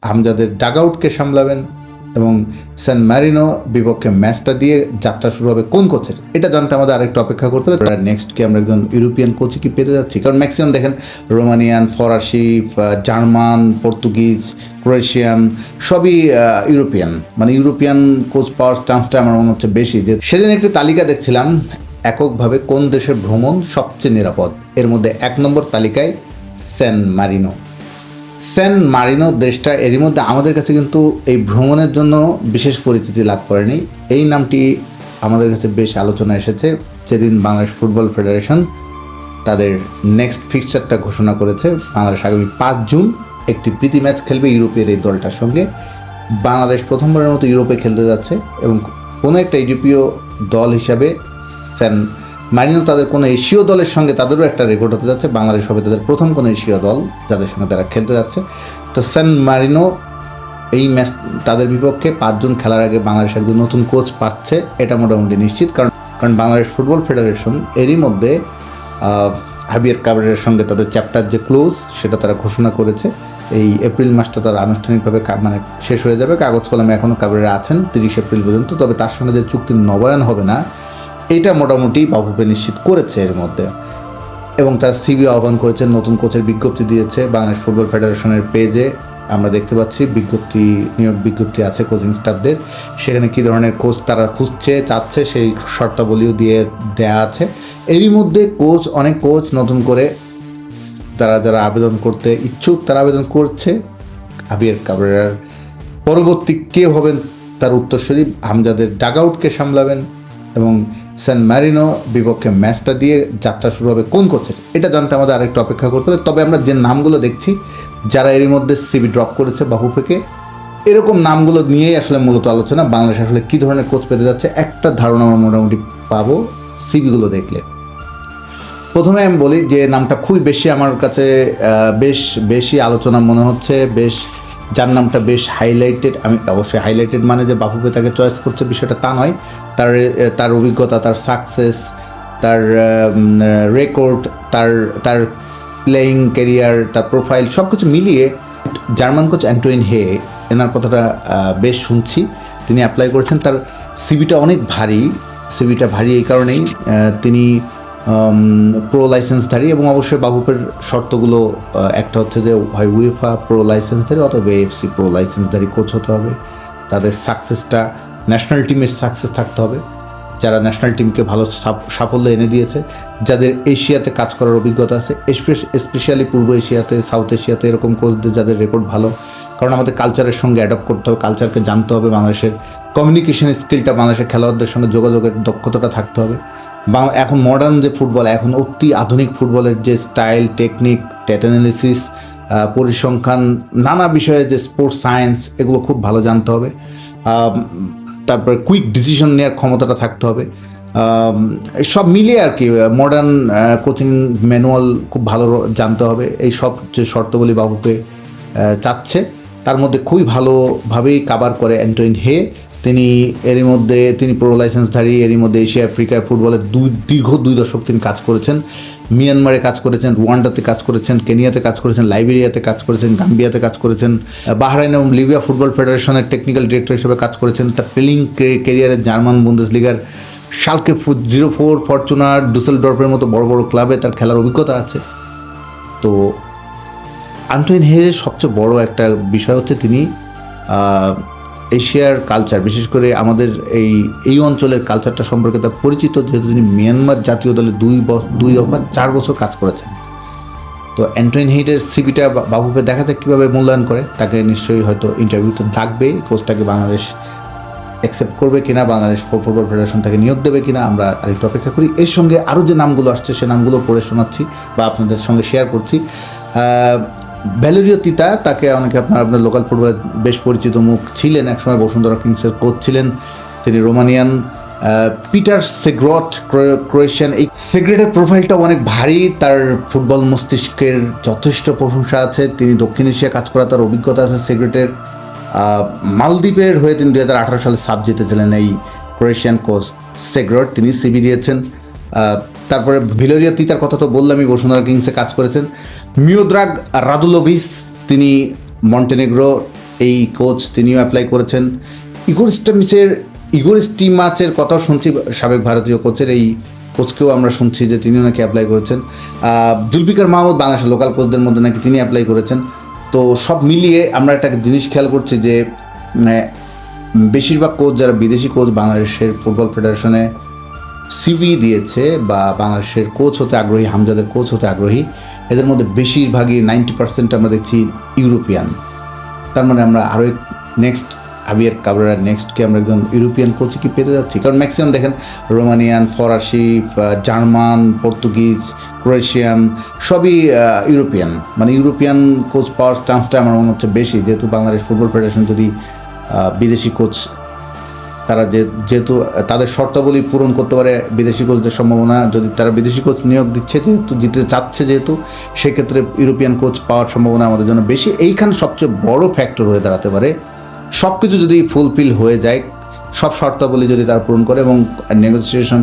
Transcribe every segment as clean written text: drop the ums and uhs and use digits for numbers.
হামজাদের ডাগআউটকে সামলাবেন এবং সান মারিনো বিপক্ষে ম্যাচটা দিয়ে যাত্রা শুরু হবে কোন কোচের, এটা জানতে আমাদের আরেকটু অপেক্ষা করতে হবে। নেক্সট কি আমরা একজন ইউরোপিয়ান কোচই কি পেতে যাচ্ছি? কারণ ম্যাক্সিমাম দেখেন রোমানিয়ান, ফরাসি, জার্মান, পর্তুগিজ, ক্রোয়েশিয়ান সবই ইউরোপিয়ান, মানে ইউরোপিয়ান কোচ পাওয়ার চান্সটা আমার মনে হচ্ছে বেশি। যে সেদিন একটি তালিকা দেখছিলাম এককভাবে কোন দেশের ভ্রমণ সবচেয়ে নিরাপদ, এর মধ্যে 1 নম্বর তালিকায় সান মারিনো। সান মারিনো দেশটা এরই মধ্যে আমাদের কাছে কিন্তু এই ভ্রমণের জন্য বিশেষ পরিচিতি লাভ করেনি। এই নামটি আমাদের কাছে বেশ আলোচনা এসেছে যেদিন বাংলাদেশ ফুটবল ফেডারেশন তাদের নেক্সট ফিক্সচারটা ঘোষণা করেছে। বাংলাদেশ আগামী 5 জুন একটি প্রীতি ম্যাচ খেলবে ইউরোপের এই দলটার সঙ্গে। বাংলাদেশ প্রথমবারের মতো ইউরোপে খেলতে যাচ্ছে এবং কোনো একটা ইউরোপীয় দল হিসাবে সান মারিনো তাদের কোনো এশীয় দলের সঙ্গে তাদেরও একটা রেকর্ড হতে যাচ্ছে। বাংলাদেশ হবে তাদের প্রথম কোনো এশীয় দল যাদের সঙ্গে তারা খেলতে যাচ্ছে। তো সান মারিনো এই ম্যাচ তাদের বিপক্ষে 5 জন খেলার আগে বাংলাদেশ একজন নতুন কোচ পাচ্ছে, এটা মোটামুটি নিশ্চিত। কারণ বাংলাদেশ ফুটবল ফেডারেশন এরই মধ্যে হাবিয়ার কাবরেরার সঙ্গে তাদের চ্যাপ্টার যে ক্লোজ সেটা তারা ঘোষণা করেছে। এই এপ্রিল মাসটা তারা আনুষ্ঠানিকভাবে মানে শেষ হয়ে যাবে। কাগজ কলমে এখনও কাবরেরা আছেন 30 এপ্রিল পর্যন্ত, তবে তার সঙ্গে যে চুক্তির নবায়ন হবে না এটা মোটামুটি বাফুফে নিশ্চিত করেছে এর মধ্যে। এবং তার সিবি আহ্বান করেছেন, নতুন কোচের বিজ্ঞপ্তি দিয়েছে বাংলাদেশ ফুটবল ফেডারেশনের পেজে আমরা দেখতে পাচ্ছি নিয়োগ বিজ্ঞপ্তি আছে কোচিং স্টাফদের। সেখানে কী ধরনের কোচ তারা চাচ্ছে সেই শর্তাবলীও দেয়া আছে। এরই মধ্যে অনেক কোচ নতুন করে যারা আবেদন করতে ইচ্ছুক তারা আবেদন করছে। হাবিয়ার কাবরেরার পরবর্তী কে হবেন তার উত্তরসূরি, হামজাদের ডাগআউটকে সামলাবেন এবং সান মারিনো বিপক্ষে ম্যাচটা দিয়ে যাত্রা শুরু হবে কোন কোচের, এটা জানতে আমাদের আরেকটু অপেক্ষা করতে হবে। তবে আমরা যে নামগুলো দেখছি যারা এরই মধ্যে সিবি ড্রপ করেছে বাফুফেকে, এরকম নামগুলো নিয়েই আসলে মূলত আলোচনা। বাংলাদেশ আসলে কী ধরনের কোচ পেতে যাচ্ছে একটা ধারণা আমরা মোটামুটি পাবো সিবিগুলো দেখলে। প্রথমে আমি বলি যে নামটা খুবই বেশি আমার কাছে বেশি আলোচনা মনে হচ্ছে, যার নামটা বেশ হাইলাইটেড। আমি অবশ্যই হাইলাইটেড মানে যে বাফুফে তাকে চয়েস করছে বিষয়টা তা নয়, তার অভিজ্ঞতা, তার সাকসেস, তার রেকর্ড, তার প্লেয়িং ক্যারিয়ার, তার প্রোফাইল সব কিছু মিলিয়ে জার্মান কোচ অ্যান্টোইন হে এনার কথাটা বেশ শুনছি। তিনি অ্যাপ্লাই করেছেন, তার সিভিটা অনেক ভারী। সিভিটা ভারী এই কারণেই তিনি প্রো লাইসেন্সধারী এবং অবশ্যই বাফুফের শর্তগুলো একটা হচ্ছে যে হয় উয়েফা প্রো লাইসেন্সধারী অথবা এএফসি প্রো লাইসেন্সধারী কোচ হতে হবে। তাদের সাকসেসটা ন্যাশনাল টিমের সাকসেস থাকতে হবে, যারা ন্যাশনাল টিমকে ভালো সাফল্য এনে দিয়েছে, যাদের এশিয়াতে কাজ করার অভিজ্ঞতা আছে, স্পেশালি পূর্ব এশিয়াতে, সাউথ এশিয়াতে এরকম কোচদের যাদের রেকর্ড ভালো। কারণ আমাদের কালচারের সঙ্গে অ্যাডপ্ট করতে হবে, কালচারকে জানতে হবে, বাংলাদেশের কমিউনিকেশন স্কিলটা, বাংলাদেশের খেলোয়াড়দের সঙ্গে যোগাযোগের দক্ষতাটা থাকতে হবে। এখন মডার্ন যে ফুটবল, এখন অতি আধুনিক ফুটবলের যে স্টাইল, টেকনিক, ডেটা অ্যানালিসিস, পরিসংখ্যান, নানা বিষয়ে যে স্পোর্টস সায়েন্স, এগুলো খুব ভালো জানতে হবে। তারপরে কুইক ডিসিশন নেওয়ার ক্ষমতাটা থাকতে হবে। সব মিলিয়ে আর কি মডার্ন কোচিং ম্যানুয়াল খুব ভালো জানতে হবে। এই সব যে শর্তগুলি বাফুফে চাচ্ছে তার মধ্যে খুবই ভালোভাবেই কাভার করে অ্যান্টোইন হে। তিনি প্রো লাইসেন্সধারী, এরই মধ্যে এশিয়া আফ্রিকার ফুটবলের দীর্ঘ 2 দশক তিনি কাজ করেছেন। মিয়ানমারে কাজ করেছেন, রুয়ান্ডাতে কাজ করেছেন, কেনিয়াতে কাজ করেছেন, লাইবেরিয়াতে কাজ করেছেন, গাম্বিয়াতে কাজ করেছেন, বাহরাইন এবং লিবিয়া ফুটবল ফেডারেশনের টেকনিক্যাল ডিরেক্টর হিসেবে কাজ করেছেন। তার প্লেয়িং ক্যারিয়ারে জার্মান বুন্দেসলিগার, শালকে 04, ফরচুনার, ডুসেলডর্ফের মতো বড় বড় ক্লাবে তার খেলার অভিজ্ঞতা আছে। তো অ্যান্টোইন হের সবচেয়ে বড় একটা বিষয় হচ্ছে তিনি এশিয়ার কালচার, বিশেষ করে আমাদের এই অঞ্চলের কালচারটা সম্পর্কে তার পরিচিত, যেহেতু তিনি মিয়ানমার জাতীয় দলে 4 বছর কাজ করেছেন। তো অ্যান্টোইন হেইডের সিবিটা বাফুফে দেখা যাক কীভাবে মূল্যায়ন করে। তাকে নিশ্চয়ই হয়তো ইন্টারভিউতে ডাকবে, কোচটাকে বাংলাদেশ অ্যাকসেপ্ট করবে কিনা, বাংলাদেশ ফুটবল ফেডারেশন তাকে নিয়োগ দেবে কিনা, আমরা আরেকটু অপেক্ষা করি। এর সঙ্গে আরও যে নামগুলো আসছে সে নামগুলো পড়ে শোনাচ্ছি বা আপনাদের সঙ্গে শেয়ার করছি। ভ্যালেরিও তিতা, তাকে অনেকে আপনার লোকাল ফুটবলে বেশ পরিচিত মুখ ছিলেন, একসময় বসুন্ধরা কিংসের কোচ ছিলেন, তিনি রোমানিয়ান। Peter সেগ্রট, Croatian. এই সেগ্রেটের প্রোফাইলটা অনেক ভারী, তার ফুটবল মস্তিষ্কের যথেষ্ট প্রশংসা আছে, তিনি দক্ষিণ এশিয়া কাজ করা তার অভিজ্ঞতা আছে সেগ্রেটের। মালদ্বীপের হয়ে তিনি 2018 সালে সাব জিতেছিলেন এই ক্রোয়েশিয়ান কোচ সেগ্রট, তিনি সিবি দিয়েছেন। তারপরে ভিলোরিয়া তিতার কথা তো বললামই, বসুন্ধরা কিংসে কাজ করেছেন। মিওদ্রাগ রাদুলোভিচ, তিনি মন্টেনেগ্রো এই কোচ তিনিও অ্যাপ্লাই করেছেন। ইগোর স্টিমাচের কথাও শুনছি, সাবেক ভারতীয় কোচের, এই কোচকেও আমরা শুনছি যে তিনিও নাকি অ্যাপ্লাই করেছেন। জুলফিকার মাহমুদ বাংলাদেশের লোকাল কোচদের মধ্যে নাকি তিনি অ্যাপ্লাই করেছেন। তো সব মিলিয়ে আমরা একটা জিনিস খেয়াল করছি যে বেশিরভাগ কোচ যারা বিদেশি কোচ বাংলাদেশের ফুটবল ফেডারেশনে সিভি দিয়েছে বা বাংলাদেশের কোচ হতে আগ্রহী, হামজাদের কোচ হতে আগ্রহী, এদের মধ্যে বেশিরভাগই 90% আমরা দেখছি ইউরোপিয়ান। তার মানে আমরা আরও নেক্সট হাভিয়ার কাবরেরার নেক্সটকে আমরা একজন ইউরোপিয়ান কোচই কি পেতে যাচ্ছি? কারণ ম্যাক্সিমাম দেখেন রোমানিয়ান, ফরাসি, জার্মান, পর্তুগিজ, ক্রোয়েশিয়ান সবই ইউরোপিয়ান। মানে ইউরোপিয়ান কোচ পাওয়ার চান্সটা আমার মনে হচ্ছে বেশি, যেহেতু বাংলাদেশ ফুটবল ফেডারেশন যদি বিদেশি কোচ তারা যেহেতু তাদের শর্তাবলী পূরণ করতে পারে, বিদেশি কোচদের সম্ভাবনা, যদি তারা বিদেশি কোচ নিয়োগ দিচ্ছে যেহেতু, জিতে চাচ্ছে যেহেতু, সেক্ষেত্রে ইউরোপিয়ান কোচ পাওয়ার সম্ভাবনা আমাদের জন্য বেশি। এইখানে সবচেয়ে বড় ফ্যাক্টর হয়ে দাঁড়াতে পারে সব কিছু যদি ফুলফিল হয়ে যায়, সব শর্তাবলী যদি তারা পূরণ করে এবং নেগোসিয়েশন,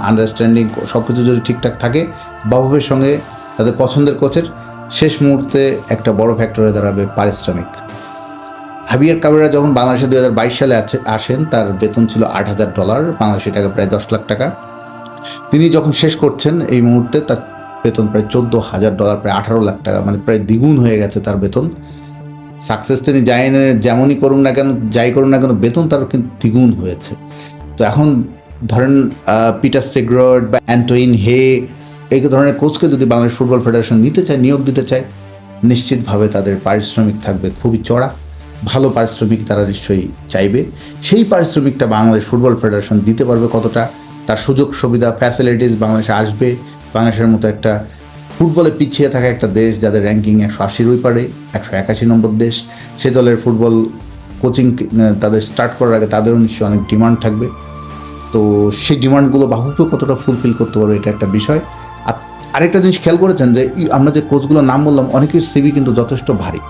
আন্ডারস্ট্যান্ডিং সব কিছু যদি ঠিকঠাক থাকে বাফুফের সঙ্গে তাদের পছন্দের কোচের, শেষ মুহূর্তে একটা বড় ফ্যাক্টর হয়ে দাঁড়াবে পারিশ্রমিক। হাভিয়ার কাবরেরা যখন বাংলাদেশে 2022 সালে আসেন, তার বেতন ছিল $8,000, বাংলাদেশি টাকা প্রায় 10 লাখ টাকা। তিনি যখন শেষ করছেন এই মুহূর্তে তার বেতন প্রায় $14,000, প্রায় 18 লাখ টাকা, মানে প্রায় দ্বিগুণ হয়ে গেছে তার বেতন। সাকসেস তিনি যেমনই করুন না কেন, যাই করুন না কেন, বেতন তারও কিন্তু দ্বিগুণ হয়েছে। তো এখন ধরেন পিটার সেগ্রড বা অ্যান্টোইন হে এই ধরনের কোচকে যদি বাংলাদেশ ফুটবল ফেডারেশন নিতে চায়, নিয়োগ দিতে চায়, নিশ্চিতভাবে তাদের পারিশ্রমিক থাকবে খুবই চড়া। ভালো পারিশ্রমিক তারা নিশ্চয়ই চাইবে। সেই পারিশ্রমিকটা বাংলাদেশ ফুটবল ফেডারেশন দিতে পারবে কতটা, তার সুযোগ সুবিধা, ফ্যাসিলিটিস বাংলাদেশে আসবে। বাংলাদেশের মতো একটা ফুটবলে পিছিয়ে থাকা একটা দেশ, যাদের র্যাঙ্কিং 180 পারে, 181 নম্বর দেশ, সে দলের ফুটবল কোচিং তাদের স্টার্ট করার আগে তাদেরও নিশ্চয়ই অনেক ডিমান্ড থাকবে। তো সেই ডিমান্ডগুলো বাহুকে কতটা ফুলফিল করতে পারবে, এটা একটা বিষয়। আর আরেকটা জিনিস খেয়াল করেছেন যে আমরা যে কোচগুলোর নাম বললাম, অনেকের সিভি কিন্তু যথেষ্ট ভারী।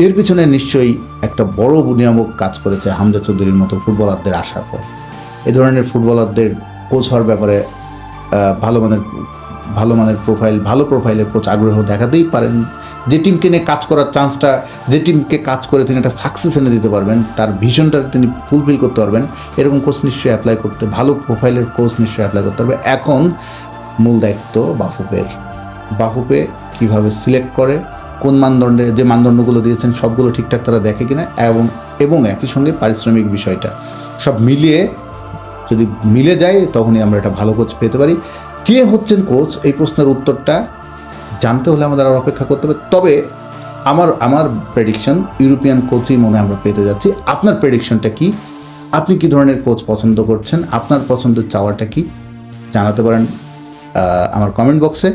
এর পিছনে নিশ্চয়ই একটা বড় নিয়ামক কাজ করেছে হামজা চৌধুরীর মতো ফুটবলারদের আসার পর। এ ধরনের ফুটবলারদের কোচ হওয়ার ব্যাপারে ভালো মানের প্রোফাইল, ভালো প্রোফাইলের কোচ আগ্রহ দেখাতেই পারেন। যে টিমকে নিয়ে কাজ করার চান্সটা, যে টিমকে কাজ করে তিনি একটা সাকসেস এনে দিতে পারবেন, তার ভিশনটা তিনি ফুলফিল করতে পারবেন, এরকম কোচ নিশ্চয়ই অ্যাপ্লাই করতে, ভালো প্রোফাইলের কোচ নিশ্চয়ই অ্যাপ্লাই করতে পারবে। এখন মূল দায়িত্ব বাফুফে কীভাবে সিলেক্ট করে, কোন মানদণ্ডে, যে মানদণ্ডগুলো দিয়েছেন সবগুলো ঠিকঠাক তারা দেখে কিনা, এবং একই সঙ্গে পারিশ্রমিক বিষয়টা সব মিলিয়ে যদি মিলে যায়, তখনই আমরা একটা ভালো কোচ পেতে পারি। কে হচ্ছেন কোচ, এই প্রশ্নের উত্তরটা জানতে হলে আমাদের আর অপেক্ষা করতে হবে। তবে আমার প্রেডিকশন ইউরোপিয়ান কোচই মনে আমরা পেতে যাচ্ছি। আপনার প্রেডিকশনটা কি? আপনি কি ধরনের কোচ পছন্দ করছেন? আপনার পছন্দের চাওয়াটা কি জানাতে পারেন আমার কমেন্ট বক্সে।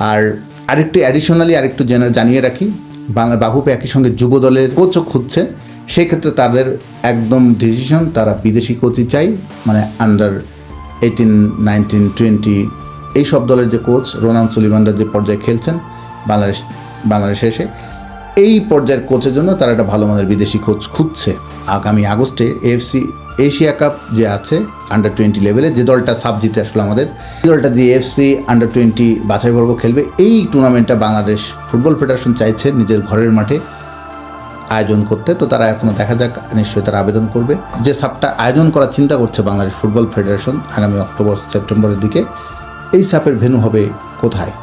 আর আরেকটু জানিয়ে রাখি, বাফুফে একই সঙ্গে যুব দলের কোচও খুঁজছে। সেই ক্ষেত্রে তাদের একদম ডিসিশন, তারা বিদেশি কোচই চাই, মানে আন্ডার 18, 19, 20 এই সব দলের যে কোচ, রোনান সুলিমানরা যে পর্যায়ে খেলছেন বাংলাদেশে এসে, এই পর্যায়ের কোচের জন্য তারা একটা ভালো মানের বিদেশি কোচ খুঁজছে। আগামী আগস্টে AFC এশিয়া কাপ যে আছে আন্ডার 20 লেভেলে, যে দলটা সাব জিতে আসলো আমাদের, এই দলটা যে AFC আন্ডার 20 বাছাই পর্ব খেলবে, এই টুর্নামেন্টটা বাংলাদেশ ফুটবল ফেডারেশন চাইছে নিজের ঘরের মাঠে আয়োজন করতে। তো তারা এখনও দেখা যাক, নিশ্চয়ই তারা আবেদন করবে। যে সাপটা আয়োজন করার চিন্তা করছে বাংলাদেশ ফুটবল ফেডারেশন আগামী অক্টোবর-সেপ্টেম্বরের দিকে, এই সাপের ভেন্যু হবে কোথায়?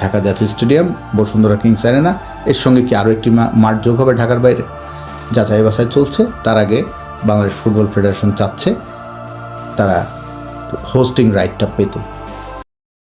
ঢাকা জাতীয় স্টেডিয়াম, বসুন্ধরা কিংস অ্যারেনা, এর সঙ্গে কি আরও একটি মাঠ যোগ হবে ঢাকার বাইরে? যাচাই বাছাই চলছে। তার আগে বাংলাদেশ ফুটবল ফেডারেশন চাচ্ছে তারা হোস্টিং রাইটটা পেতে।